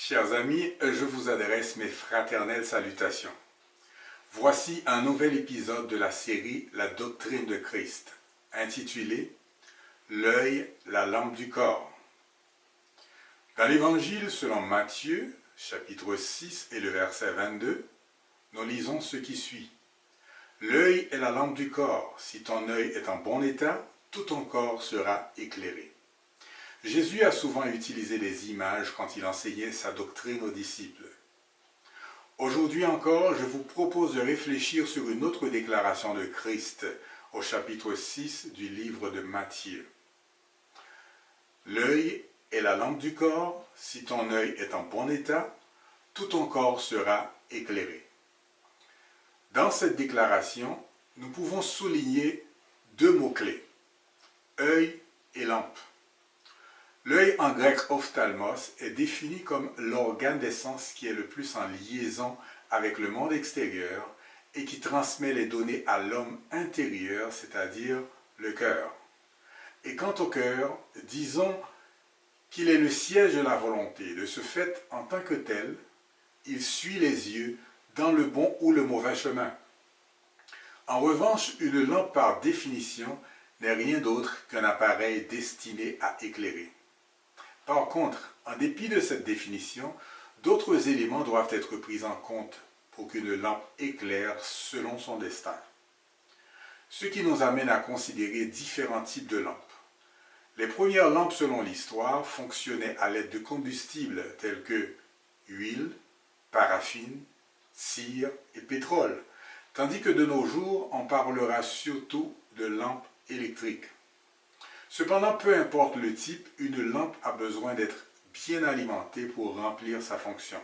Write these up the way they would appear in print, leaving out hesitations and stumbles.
Chers amis, je vous adresse mes fraternelles salutations. Voici un nouvel épisode de la série La doctrine de Christ, intitulé L'œil, la lampe du corps. Dans l'Évangile selon Matthieu, chapitre 6 et le verset 22, nous lisons ce qui suit. L'œil est la lampe du corps. Si ton œil est en bon état, tout ton corps sera éclairé. Jésus a souvent utilisé des images quand il enseignait sa doctrine aux disciples. Aujourd'hui encore, je vous propose de réfléchir sur une autre déclaration de Christ au chapitre 6 du livre de Matthieu. L'œil est la lampe du corps. Si ton œil est en bon état, tout ton corps sera éclairé. Dans cette déclaration, nous pouvons souligner deux mots-clés, œil et lampe. L'œil en grec ophtalmos est défini comme l'organe des sens qui est le plus en liaison avec le monde extérieur et qui transmet les données à l'homme intérieur, c'est-à-dire le cœur. Et quant au cœur, disons qu'il est le siège de la volonté. De ce fait, en tant que tel, il suit les yeux dans le bon ou le mauvais chemin. En revanche, une lampe par définition n'est rien d'autre qu'un appareil destiné à éclairer. Par contre, en dépit de cette définition, d'autres éléments doivent être pris en compte pour qu'une lampe éclaire selon son destin. Ce qui nous amène à considérer différents types de lampes. Les premières lampes, selon l'histoire, fonctionnaient à l'aide de combustibles tels que huile, paraffine, cire et pétrole, tandis que de nos jours, on parlera surtout de lampes électriques. Cependant, peu importe le type, une lampe a besoin d'être bien alimentée pour remplir sa fonction.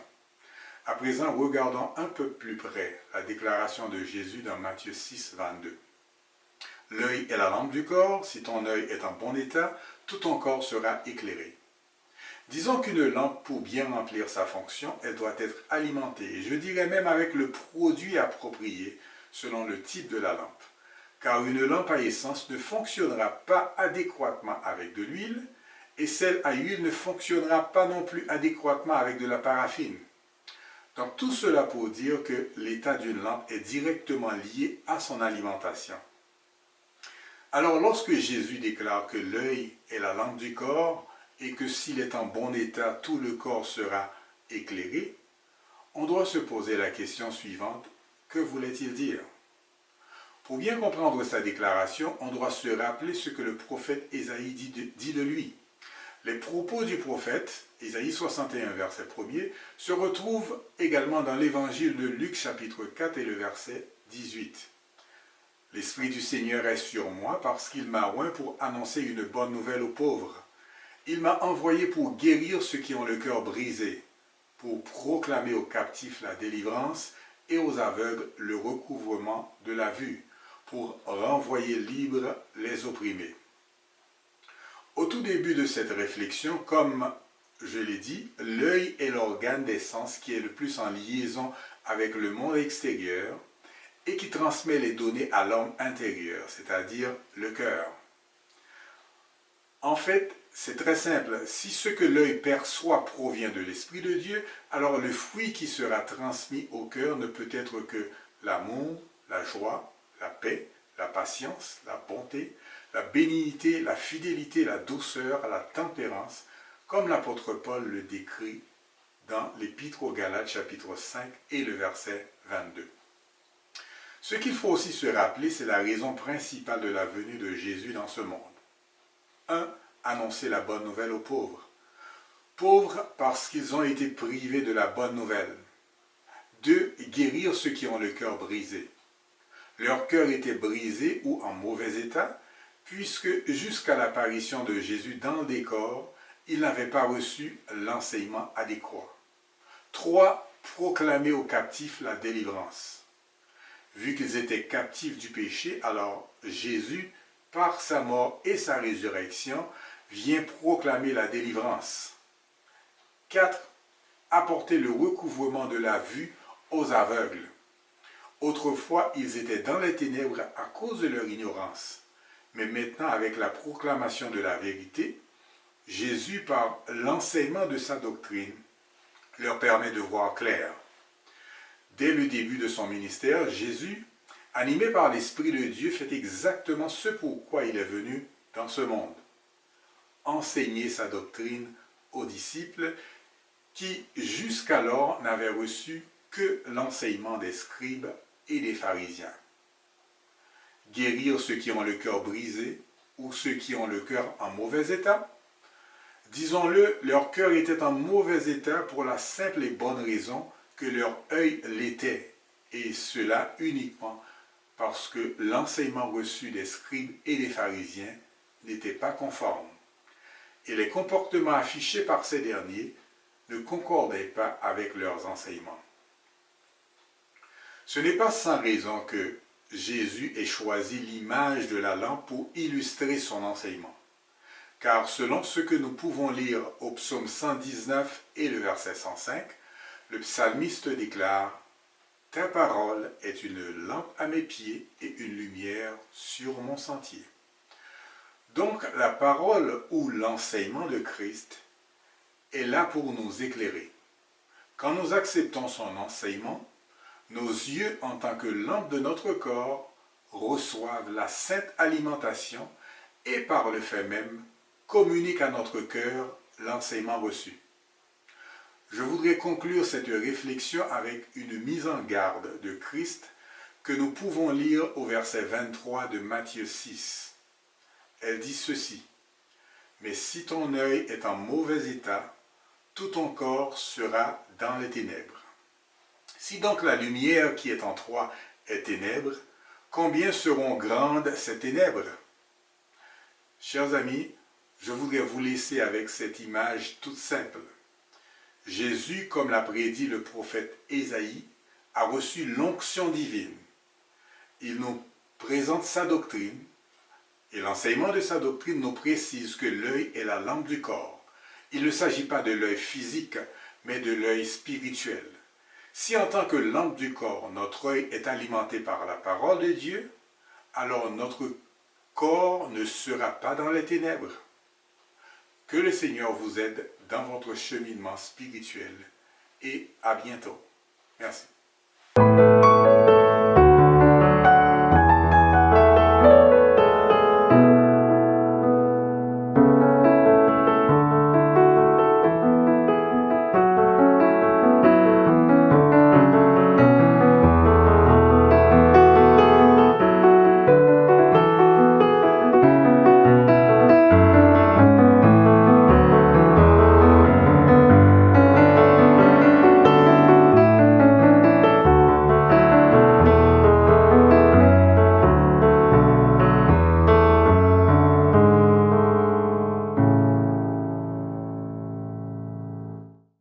À présent, regardons un peu plus près la déclaration de Jésus dans Matthieu 6, 22. L'œil est la lampe du corps. Si ton œil est en bon état, tout ton corps sera éclairé. Disons qu'une lampe, pour bien remplir sa fonction, elle doit être alimentée, et je dirais même avec le produit approprié selon le type de la lampe. Car une lampe à essence ne fonctionnera pas adéquatement avec de l'huile, et celle à huile ne fonctionnera pas non plus adéquatement avec de la paraffine. Donc tout cela pour dire que l'état d'une lampe est directement lié à son alimentation. Alors lorsque Jésus déclare que l'œil est la lampe du corps, et que s'il est en bon état, tout le corps sera éclairé, on doit se poser la question suivante, que voulait-il dire ? Pour bien comprendre sa déclaration, on doit se rappeler ce que le prophète Ésaïe dit de lui. Les propos du prophète, Ésaïe 61, verset 1er, se retrouvent également dans l'évangile de Luc, chapitre 4 et le verset 18. L'Esprit du Seigneur est sur moi parce qu'il m'a oint pour annoncer une bonne nouvelle aux pauvres. Il m'a envoyé pour guérir ceux qui ont le cœur brisé, pour proclamer aux captifs la délivrance et aux aveugles le recouvrement de la vue, pour renvoyer libres les opprimés. Au tout début de cette réflexion, comme je l'ai dit, l'œil est l'organe des sens qui est le plus en liaison avec le monde extérieur et qui transmet les données à l'homme intérieur, c'est-à-dire le cœur. En fait, c'est très simple. Si ce que l'œil perçoit provient de l'Esprit de Dieu, alors le fruit qui sera transmis au cœur ne peut être que l'amour, la joie, la paix, la patience, la bonté, la bénignité, la fidélité, la douceur, la tempérance, comme l'apôtre Paul le décrit dans l'Épître aux Galates, chapitre 5 et le verset 22. Ce qu'il faut aussi se rappeler, c'est la raison principale de la venue de Jésus dans ce monde. 1. Annoncer la bonne nouvelle aux pauvres. Pauvres parce qu'ils ont été privés de la bonne nouvelle. 2. Guérir ceux qui ont le cœur brisé. Leur cœur était brisé ou en mauvais état, puisque jusqu'à l'apparition de Jésus dans le décor, ils n'avaient pas reçu l'enseignement adéquat. 3. Proclamer aux captifs la délivrance. Vu qu'ils étaient captifs du péché, alors Jésus, par sa mort et sa résurrection, vient proclamer la délivrance. 4. Apporter le recouvrement de la vue aux aveugles. Autrefois, ils étaient dans les ténèbres à cause de leur ignorance. Mais maintenant, avec la proclamation de la vérité, Jésus, par l'enseignement de sa doctrine, leur permet de voir clair. Dès le début de son ministère, Jésus, animé par l'Esprit de Dieu, fait exactement ce pourquoi il est venu dans ce monde. Enseigner sa doctrine aux disciples qui, jusqu'alors, n'avaient reçu que l'enseignement des scribes et des pharisiens. Guérir ceux qui ont le cœur brisé ou ceux qui ont le cœur en mauvais état. Disons-le, leur cœur était en mauvais état pour la simple et bonne raison que leur œil l'était, et cela uniquement parce que l'enseignement reçu des scribes et des pharisiens n'était pas conforme, et les comportements affichés par ces derniers ne concordaient pas avec leurs enseignements. Ce n'est pas sans raison que Jésus ait choisi l'image de la lampe pour illustrer son enseignement. Car selon ce que nous pouvons lire au psaume 119 et le verset 105, le psalmiste déclare « Ta parole est une lampe à mes pieds et une lumière sur mon sentier. » Donc la parole ou l'enseignement de Christ est là pour nous éclairer. Quand nous acceptons son enseignement, nos yeux en tant que lampe de notre corps reçoivent la sainte alimentation et par le fait même communiquent à notre cœur l'enseignement reçu. Je voudrais conclure cette réflexion avec une mise en garde de Christ que nous pouvons lire au verset 23 de Matthieu 6. Elle dit ceci: « Mais si ton œil est en mauvais état, tout ton corps sera dans les ténèbres. Si donc la lumière qui est en toi est ténèbres, combien seront grandes ces ténèbres ?» Chers amis, je voudrais vous laisser avec cette image toute simple. Jésus, comme l'a prédit le prophète Ésaïe, a reçu l'onction divine. Il nous présente sa doctrine, et l'enseignement de sa doctrine nous précise que l'œil est la lampe du corps. Il ne s'agit pas de l'œil physique, mais de l'œil spirituel. Si en tant que lampe du corps, notre œil est alimenté par la parole de Dieu, alors notre corps ne sera pas dans les ténèbres. Que le Seigneur vous aide dans votre cheminement spirituel et à bientôt. Merci.